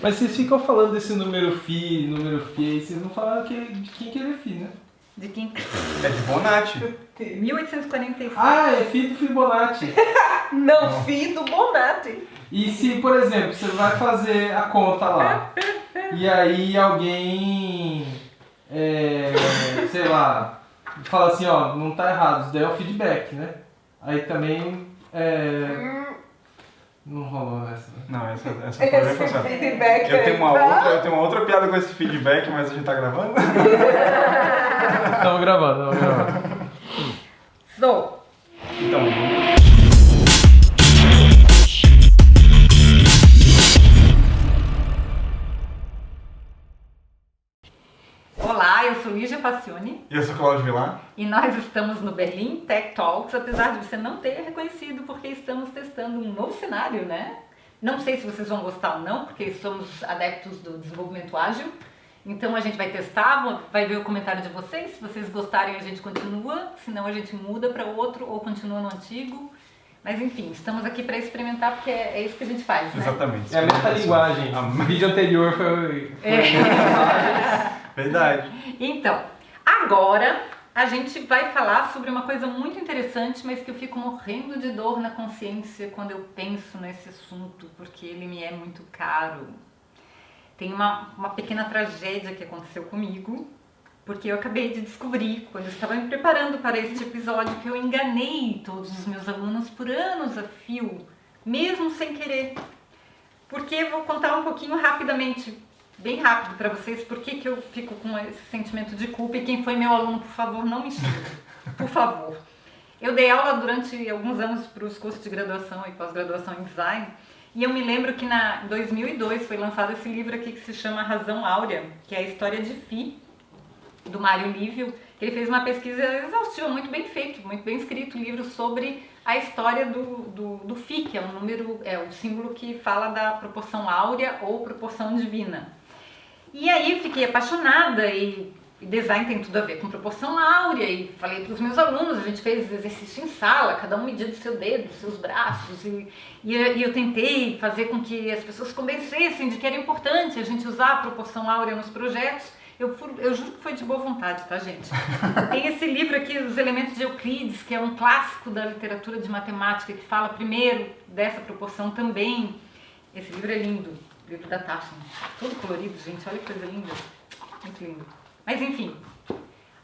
Mas vocês ficam falando desse número φ, aí, vocês não falaram de quem que ele é φ, né? De quem? É de Bonatti. 1846. Ah, é φ do Fibonacci. Não, fi do Bonatti. E se, por exemplo, você vai fazer a conta lá, e aí alguém, sei lá, fala assim, ó, não tá errado, isso daí é o feedback, né? Aí também, não rolou essa. Não, essa foi bem Esse funcional. feedback Eu tenho aí, eu tenho uma outra piada com esse feedback, mas a gente tá gravando? Estamos gravando. So, Então, olá, eu sou Lígia Passione eu sou o Cláudio Vilar. e nós estamos no Berlin Tech Talks, apesar de você não ter reconhecido, porque estamos testando um novo cenário, né? Não sei se vocês vão gostar ou não, porque somos adeptos do desenvolvimento ágil. Então a gente vai testar, vai ver o comentário de vocês. Se vocês gostarem, a gente continua, senão a gente muda para outro ou continua no antigo. Mas enfim, estamos aqui para experimentar, porque é isso que a gente faz, né? Exatamente. É a metalinguagem. O vídeo anterior foi... Verdade. Então, agora a gente vai falar sobre uma coisa muito interessante, mas que eu fico morrendo de dor na consciência quando eu penso nesse assunto, porque ele me é muito caro. Tem uma pequena tragédia que aconteceu comigo, porque eu acabei de descobrir, quando eu estava me preparando para este episódio, que eu enganei todos os meus alunos por anos a fio, mesmo sem querer. Porque eu vou contar um pouquinho rapidamente, bem rápido para vocês, por que eu fico com esse sentimento de culpa, e quem foi meu aluno, por favor, não me xingue, por favor. Eu dei aula durante alguns anos para os cursos de graduação e pós-graduação em design, e eu me lembro que em 2002 foi lançado esse livro aqui que se chama Razão Áurea, que é a história de Phi, do Mário Lívio, que ele fez uma pesquisa exaustiva, muito bem feito, muito bem escrito, livro sobre a história do Phi, que é um número, é o símbolo que fala da proporção áurea ou proporção divina. E aí eu fiquei apaixonada e design tem tudo a ver com proporção áurea, e falei para os meus alunos, a gente fez exercício em sala, cada um medindo o seu dedo, os seus braços, e eu tentei fazer com que as pessoas convencessem de que era importante a gente usar a proporção áurea nos projetos. Eu juro que foi de boa vontade, tá, gente? Tem esse livro aqui, Os Elementos de Euclides, que é um clássico da literatura de matemática, que fala primeiro dessa proporção também. Esse livro é lindo, o livro da Tasha, todo colorido, gente, olha que coisa linda, muito lindo. Mas enfim,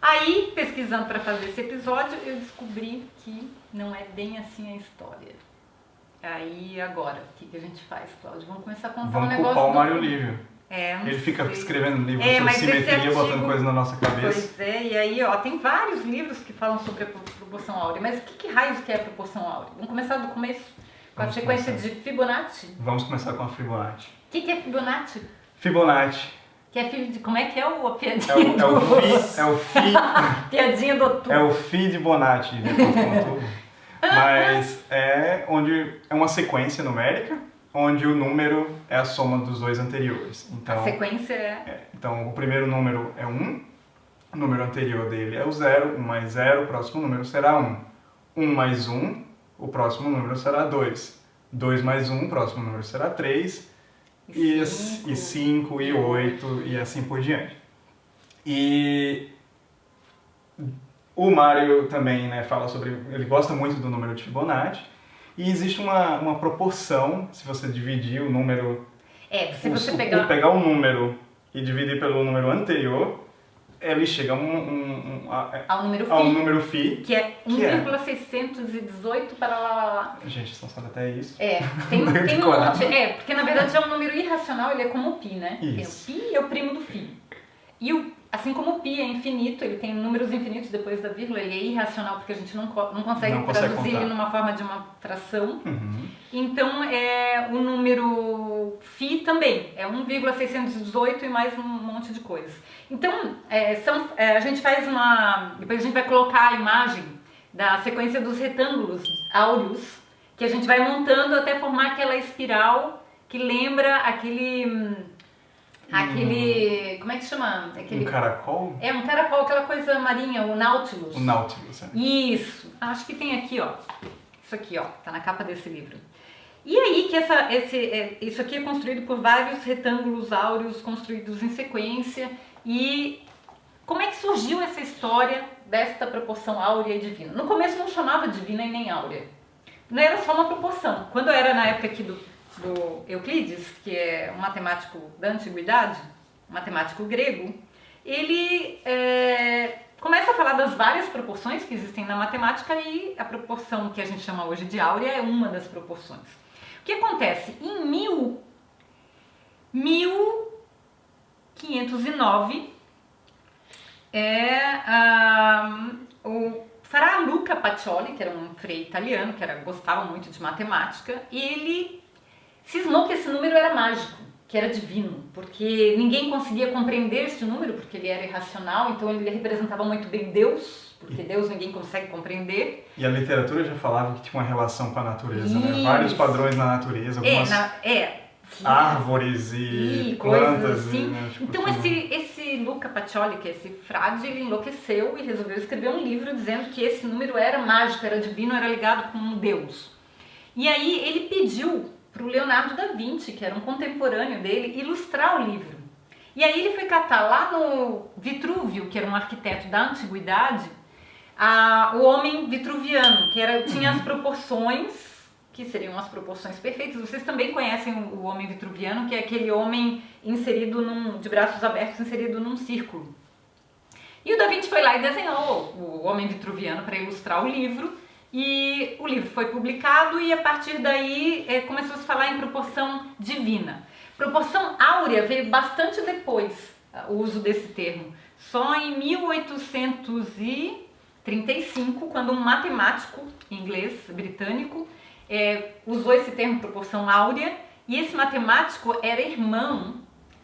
aí pesquisando para fazer esse episódio, eu descobri que não é bem assim a história. Aí agora, o que a gente faz, Cláudio? Vamos começar a contar um Vamos negócio culpar o do... Mário Lívio. Não Ele fica sei. escrevendo livros sobre mas esse simetria, artigo- botando coisa na nossa cabeça. Pois é, e aí ó, tem vários livros que falam sobre a proporção áurea, mas o que raios que é a proporção áurea? Vamos começar do começo, com a Vamos sequência começar. de Fibonacci. Vamos começar com a Fibonacci. O que é Fibonacci? Fibonacci Que é filho de... Como é que é a piadinha piadinha do outubro. É o Phi de Bonatti, depois conto. Mas é uma sequência numérica, onde o número é a soma dos dois anteriores. Então, A sequência é... então o primeiro número é 1, o número anterior dele é o 0, 1 mais 0, o próximo número será 1. 1 mais 1, o próximo número será 2. 2 mais 1, o próximo número será 3. E 5, e 8, e assim por diante. E o Mário também, né, fala sobre... Ele gosta muito do número de Fibonacci. E existe uma proporção, se você dividir o número... se você pegar... pegar o número e dividir pelo número anterior, ele chega ao número Phi. ao número Phi. Que é 1,618 para lá. Gente, vocês não sabem até isso. Tem um monte. Porque na verdade é um número irracional, ele é como o Pi, né? Isso. Tem o Pi é o primo do Phi. E assim como o Pi é infinito, ele tem números infinitos depois da vírgula, ele é irracional porque a gente não consegue traduzir ele numa forma de uma fração. Uhum. Então o número Phi também é 1,618 e mais um monte de coisas. Então a gente faz depois a gente vai colocar a imagem da sequência dos retângulos áureos que a gente vai montando até formar aquela espiral que lembra aquele, como é que chama? Um caracol? É um caracol, aquela coisa marinha, o Nautilus. O Nautilus, Isso. Acho que tem aqui, ó. Isso aqui, ó, tá na capa desse livro. E aí que isso aqui é construído por vários retângulos áureos construídos em sequência. E como é que surgiu essa história desta proporção áurea e divina? No começo não chamava divina e nem áurea. Não era só uma proporção. Quando eu era na época aqui do Euclides, que é um matemático da antiguidade, um matemático grego, ele começa a falar das várias proporções que existem na matemática e a proporção que a gente chama hoje de áurea é uma das proporções. O que acontece? Em 1509, o Fra Luca Pacioli, que era um frei italiano, gostava muito de matemática, e ele cismou que esse número era mágico, que era divino, porque ninguém conseguia compreender esse número, porque ele era irracional, então ele representava muito bem Deus, porque Deus ninguém consegue compreender. E a literatura já falava que tinha uma relação com a natureza, Isso. né? Vários padrões na natureza, algumas árvores e plantas. Assim. Né? Tipo, então esse Luca Pacioli, que é esse frade, ele enlouqueceu e resolveu escrever um livro dizendo que esse número era mágico, era divino, era ligado com um Deus. E aí ele pediu para o Leonardo da Vinci, que era um contemporâneo dele, ilustrar o livro. E aí ele foi catar lá no Vitrúvio, que era um arquiteto da antiguidade, o homem vitruviano, que tinha as proporções, que seriam as proporções perfeitas. Vocês também conhecem o homem vitruviano, que é aquele homem inserido de braços abertos, inserido num círculo. E o Da Vinci foi lá e desenhou o homem vitruviano para ilustrar o livro, e o livro foi publicado e a partir daí começou a se falar em proporção divina. Proporção áurea veio bastante depois, o uso desse termo. Só em 1835, quando um matemático inglês, britânico, usou esse termo proporção áurea, e esse matemático era irmão,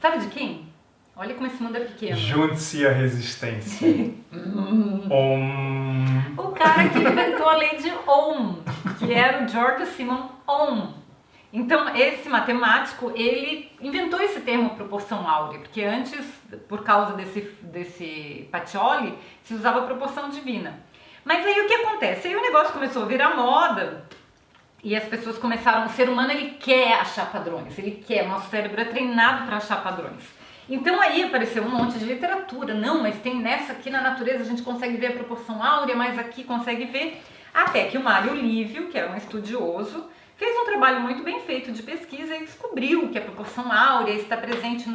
sabe de quem? Olha como esse mundo é pequeno. Junte-se à resistência. O cara que inventou a lei de Ohm, que era o George Simon Ohm. Então, esse matemático, ele inventou esse termo proporção áurea, porque antes, por causa desse Pacioli, se usava proporção divina. Mas aí o que acontece? Aí o negócio começou a virar moda e as pessoas começaram... O ser humano, ele quer achar padrões, o nosso cérebro é treinado para achar padrões. Então aí apareceu um monte de literatura, não, mas tem nessa aqui na natureza a gente consegue ver a proporção áurea, mas aqui consegue ver, até que o Mário Lívio, que era um estudioso, fez um trabalho muito bem feito de pesquisa e descobriu que a proporção áurea está presente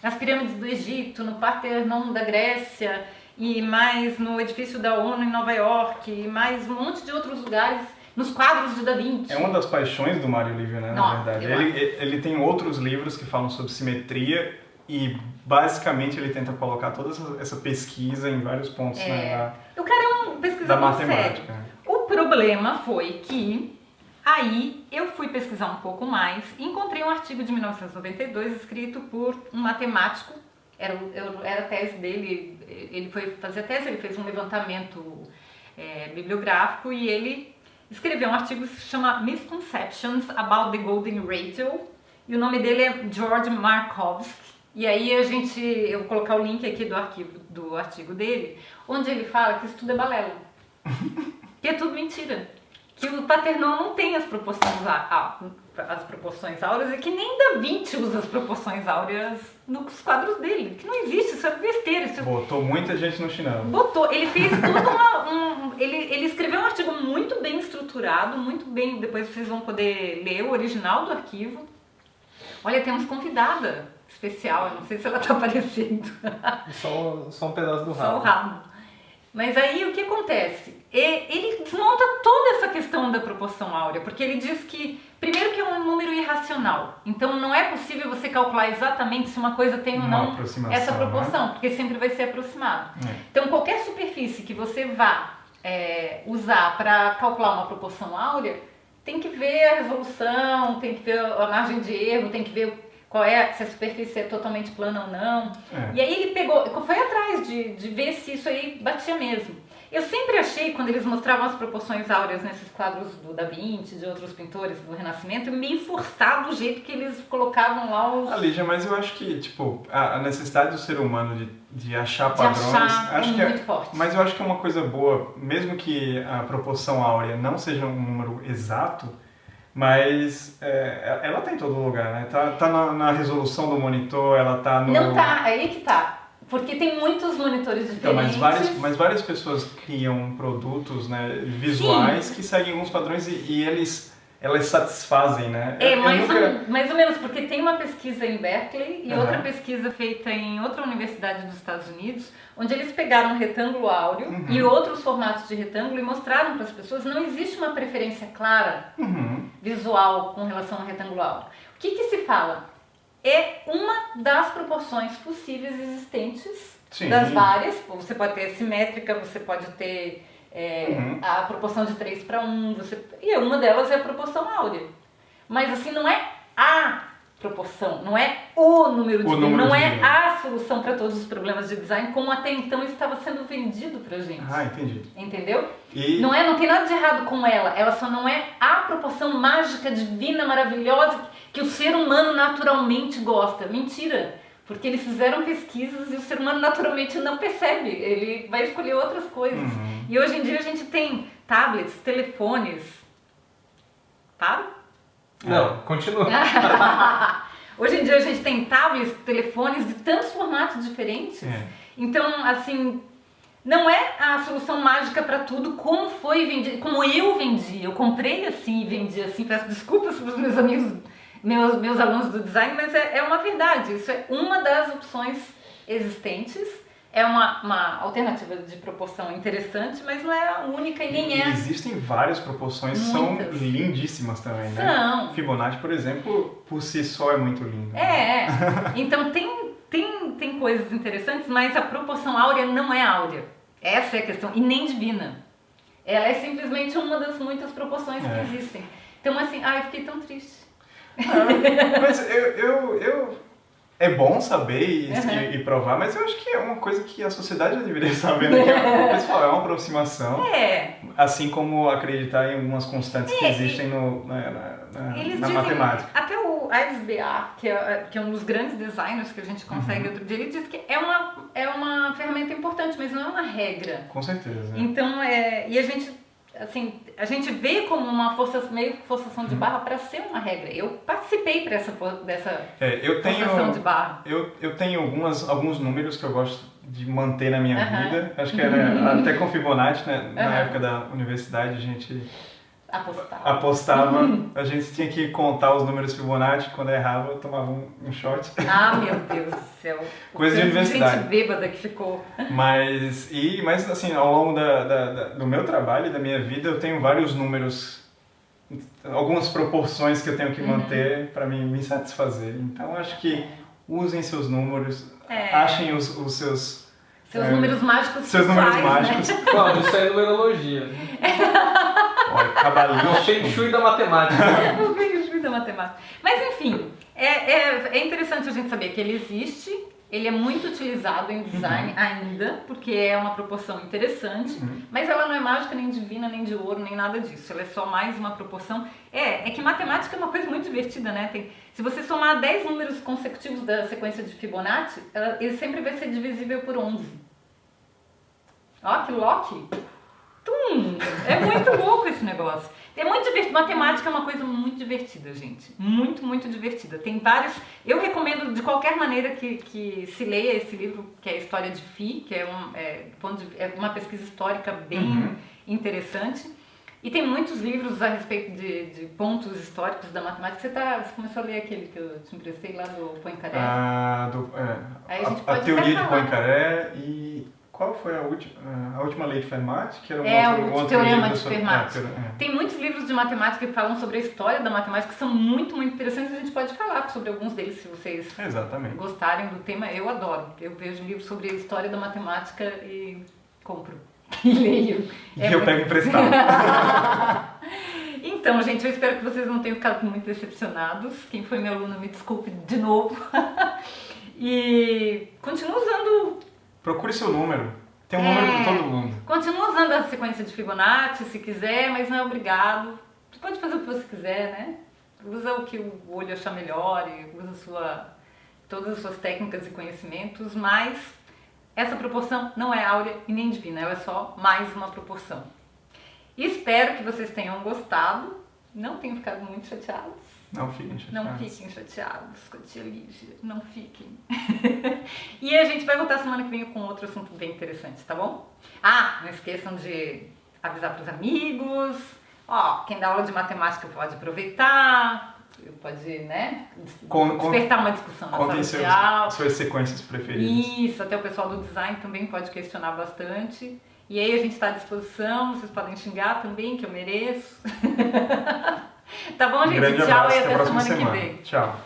nas pirâmides do Egito, no Partenon da Grécia, e mais no edifício da ONU em Nova York, e mais um monte de outros lugares, nos quadros de Da Vinci. É uma das paixões do Mário Lívio, né, na verdade. Ele tem outros livros que falam sobre simetria, e basicamente ele tenta colocar toda essa pesquisa em vários pontos o cara é um pesquisador sério. O problema foi que aí eu fui pesquisar um pouco mais e encontrei um artigo de 1992 escrito por um matemático, era a tese dele, ele foi fazer a tese, ele fez um levantamento bibliográfico e ele escreveu um artigo que se chama Misconceptions about the Golden Ratio, e o nome dele é George Markovsky. E aí eu vou colocar o link aqui do artigo dele, onde ele fala que isso tudo é balela, que é tudo mentira, que o Partenon não tem as proporções áureas e que nem Da Vinci usa as proporções áureas nos quadros dele, que não existe, isso é besteira. Botou muita gente no chinelo. Ele fez ele escreveu um artigo muito bem estruturado, muito bem, depois vocês vão poder ler o original do arquivo. Olha, temos convidada especial, eu não sei se ela tá aparecendo. Só um pedaço do rabo. Só o rabo. Mas aí o que acontece? Ele desmonta toda essa questão da proporção áurea, porque ele diz que, primeiro, que é um número irracional, então não é possível você calcular exatamente se uma coisa tem ou não essa proporção, né? Porque sempre vai ser aproximado. Então qualquer superfície que você vá usar para calcular uma proporção áurea, tem que ver a resolução, tem que ver a margem de erro, tem que ver se a superfície é totalmente plana ou não. E aí ele foi atrás de ver se isso aí batia mesmo. Eu sempre achei, quando eles mostravam as proporções áureas nesses quadros do Da Vinci, de outros pintores do Renascimento, meio forçado o jeito que eles colocavam lá os... Lígia, mas eu acho que, tipo, a necessidade do ser humano de achar padrões... acho que muito forte. Mas eu acho que é uma coisa boa, mesmo que a proporção áurea não seja um número exato, Mas ela tá em todo lugar, né? Tá na resolução do monitor, ela tá no... Não tá, aí que tá. Porque tem muitos monitores Então, diferentes. mas várias pessoas criam produtos, né, visuais Sim. que seguem alguns padrões e elas satisfazem, né? Mais ou menos, porque tem uma pesquisa em Berkeley e Aham. outra pesquisa feita em outra universidade dos Estados Unidos, onde eles pegaram um retângulo áureo e outros formatos de retângulo e mostraram para as pessoas que não existe uma preferência clara visual com relação ao retângulo áureo. O que se fala? É uma das proporções possíveis existentes, Sim. das várias. Você pode ter simétrica, você pode ter a proporção de 3:1, e uma delas é a proporção áurea. Mas assim, não é a proporção, não é o número divino, não é a solução para todos os problemas de design, como até então estava sendo vendido pra gente. Ah, entendi. Entendeu? E... Não tem nada de errado com ela só não é a proporção mágica, divina, maravilhosa que o ser humano naturalmente gosta. Mentira! Porque eles fizeram pesquisas e o ser humano naturalmente não percebe, ele vai escolher outras coisas. E hoje em dia a gente tem tablets, telefones. Paro? Não, continua. Hoje em dia a gente tem tablets, telefones de tantos formatos diferentes. Então, assim, não é a solução mágica para tudo como foi vendido, como eu vendi. Eu comprei assim e vendi assim. Peço desculpas para os meus amigos, meus alunos do design, mas é uma verdade. Isso é uma das opções existentes. É uma alternativa de proporção interessante, mas não é a única e nem é. Existem várias proporções que são lindíssimas também, né? São. Fibonacci, por exemplo, por si só é muito lindo. Então tem coisas interessantes, mas a proporção áurea não é áurea. Essa é a questão, e nem divina. Ela é simplesmente uma das muitas proporções que existem. Então assim, eu fiquei tão triste. Mas eu é bom saber e provar, mas eu acho que é uma coisa que a sociedade já deveria saber, né? Que pessoal, é uma aproximação. Assim como acreditar em algumas constantes que existem na matemática. Até o Ives Bear, que é um dos grandes designers que a gente consegue outro dia, ele diz que é uma ferramenta importante, mas não é uma regra. Com certeza. Então, e a gente vê como uma forçação de barra para ser uma regra. Eu participei dessa forçação de barra. Eu tenho alguns números que eu gosto de manter na minha vida. Acho que era até com Fibonacci, né? Na época da universidade a gente apostava. A gente tinha que contar os números Fibonacci. Quando errava, eu tomava um shot. Meu Deus do céu. Coisa de universidade. Gente bêbada que ficou. Mas assim, ao longo do meu trabalho e da minha vida, eu tenho vários números, algumas proporções que eu tenho que manter para me satisfazer. Então, acho que usem seus números, achem os seus... Seus números mágicos. Seus números mágicos. Né? Cláudio, isso é numerologia. Olha, cabalista. O Feng Shui da matemática. O Feng Shui da matemática. Mas enfim, é interessante a gente saber que ele existe, ele é muito utilizado em design ainda, porque é uma proporção interessante, mas ela não é mágica, nem divina, nem de ouro, nem nada disso. Ela é só mais uma proporção. É que matemática é uma coisa muito divertida, né? Se você somar 10 números consecutivos da sequência de Fibonacci, ele sempre vai ser divisível por 11. Ó, que Loki! É muito louco esse negócio. É muito divertido. Matemática é uma coisa muito divertida, gente. Muito, muito divertida. Tem vários... Eu recomendo de qualquer maneira que se leia esse livro, que é a História de Phi, que é uma pesquisa histórica bem interessante. E tem muitos livros a respeito de pontos históricos da matemática. Você começou a ler aquele que eu te emprestei lá do Poincaré? Aí a gente pode teoria de Poincaré e... Qual foi a última lei de Fermat? Que era o outro teorema de Fermat. Tem muitos livros de matemática que falam sobre a história da matemática que são muito, muito interessantes. A gente pode falar sobre alguns deles se vocês gostarem do tema. Eu adoro. Eu vejo livros sobre a história da matemática e compro e leio. E eu pego emprestado. Então, gente, eu espero que vocês não tenham ficado muito decepcionados. Quem foi meu aluno, me desculpe de novo. E continua usando... Procure seu número. Tem um número para todo mundo. Continua usando a sequência de Fibonacci se quiser, mas não é obrigado. Você pode fazer o que você quiser, né? Usa o que o olho achar melhor e usa todas as suas técnicas e conhecimentos, mas essa proporção não é áurea e nem divina, ela é só mais uma proporção. Espero que vocês tenham gostado Não tenham ficado muito chateados. Não fiquem chateados. Não fiquem chateados com a tia Lígia. Não fiquem. E a gente vai voltar semana que vem com outro assunto bem interessante, tá bom? Ah, não esqueçam de avisar pros amigos. Ó, quem dá aula de matemática pode aproveitar. Pode, né? Despertar uma discussão na sala de aula. Suas sequências preferidas. Isso, até o pessoal do design também pode questionar bastante. E aí a gente está à disposição, vocês podem xingar também, que eu mereço. Tá bom, gente? Grande Tchau abraço, e até a até próxima semana que semana. vem. Tchau.